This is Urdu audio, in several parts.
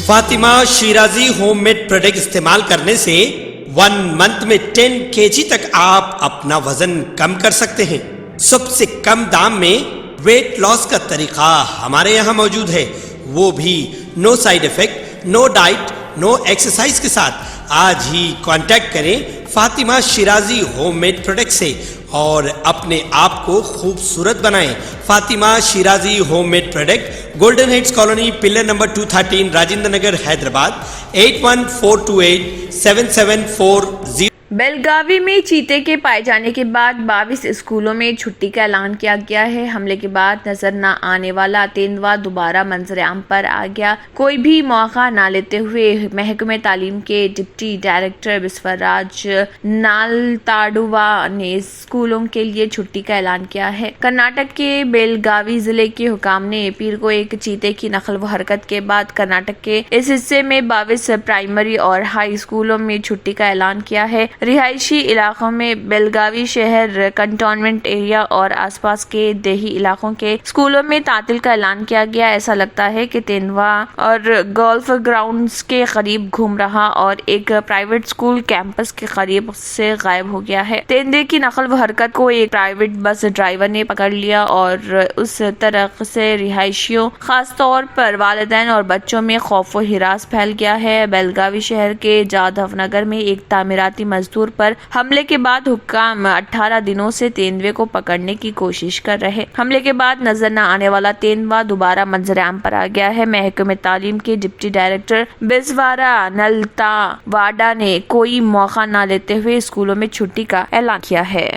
Fatima Shirazi homemade product استعمال کرنے سے 1 منتھ میں 10 kg تک آپ اپنا وزن کم کر سکتے ہیں۔ سب سے کم دام میں ویٹ لاس کا طریقہ ہمارے یہاں موجود ہے، وہ بھی no side effect, no diet, no exercise کے ساتھ۔ آج ہی کانٹیکٹ کریں Fatima Shirazi homemade product سے اور اپنے آپ کو خوبصورت بنائیں۔ Fatima Shirazi homemade product, golden heights colony, pillar number 213، Rajendra Nagar, Hyderabad, 81428774 7740۔ Belagavi میں چیتے کے پائے جانے کے بعد 22 اسکولوں میں چھٹی کا اعلان کیا گیا ہے۔ حملے کے بعد نظر نہ آنے والا تیندوا دوبارہ منظر عام پر آ گیا۔ کوئی بھی موقع نہ لیتے ہوئے محکمہ تعلیم کے ڈپٹی ڈائریکٹر بسوراج نالتاڈوا نے اسکولوں کے لیے چھٹی کا اعلان کیا ہے۔ کرناٹک کے بیلگاوی ضلع کے حکام نے پیر کو ایک چیتے کی نقل و حرکت کے بعد کرناٹک کے اس حصے میں 22 پرائمری اور ہائی اسکولوں میں چھٹی کا اعلان کیا ہے۔ رہائشی علاقوں میں بیلگاوی شہر، کنٹونمنٹ ایریا اور آس پاس کے دیہی علاقوں کے اسکولوں میں تعطیل کا اعلان کیا گیا۔ ایسا لگتا ہے کہ تیندوا اور گولف گراؤنڈز کے قریب گھوم رہا اور ایک پرائیویٹ اسکول کیمپس کے قریب سے غائب ہو گیا ہے۔ تیندوے کی نقل و حرکت کو ایک پرائیویٹ بس ڈرائیور نے پکڑ لیا اور اس طرح سے رہائشیوں، خاص طور پر والدین اور بچوں میں خوف و ہراس پھیل گیا ہے۔ بیلگاوی شہر کے جادو نگر میں ایک تعمیراتی مزدور پر حملے کے بعد حکام 18 دنوں سے تیندوے کو پکڑنے کی کوشش کر رہے۔ حملے کے بعد نظر نہ آنے والا تیندوا دوبارہ منظر عام پر آ گیا ہے۔ محکمہ تعلیم کے ڈپٹی ڈائریکٹر بسوارا نالتاواڈا نے کوئی موقع نہ لیتے ہوئے اسکولوں میں چھٹی کا اعلان کیا ہے۔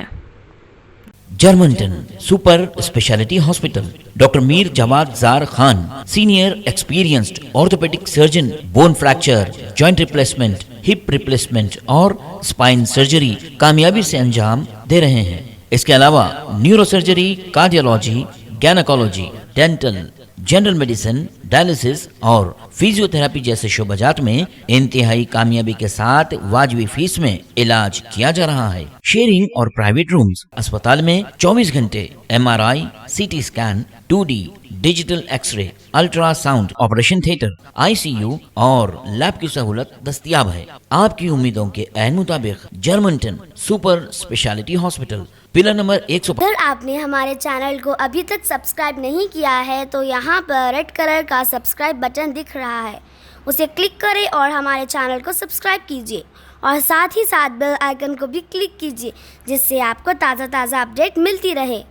جرمنٹن super speciality hospital, doctor Mir Jawad Zar Khan, senior experienced orthopaedic surgeon, bone fracture, joint replacement, hip replacement اور اسپائن سرجری کامیابی سے انجام دے رہے ہیں۔ اس کے علاوہ neuro surgery, cardiology, gynaecology, dental, general medicine, dialysis اور فزیو تھراپی جیسے شعبہ جات میں انتہائی کامیابی کے ساتھ واجبی فیس میں علاج کیا جا رہا ہے۔ شیئرنگ اور پرائیویٹ رومز، اسپتال میں 24 گھنٹے MRI، CT scan, 2D digital X ray, ultra sound, operation theatre, ICU اور لیب کی سہولت دستیاب ہے۔ آپ کی امیدوں کے عین مطابق جرمنٹن super speciality hospital, pillar number 100۔ اگر آپ نے ہمارے چینل کو ابھی تک سبسکرائب نہیں کیا ہے تو یہاں پر ریڈ کلر کا سبسکرائب بٹن دکھ رہا ہے، اسے کلک کریں اور ہمارے چینل کو سبسکرائب کیجیے اور ساتھ ہی ساتھ بیل آئیکن کو بھی کلک کیجیے، جس سے آپ کو تازہ اپڈیٹ ملتی رہے۔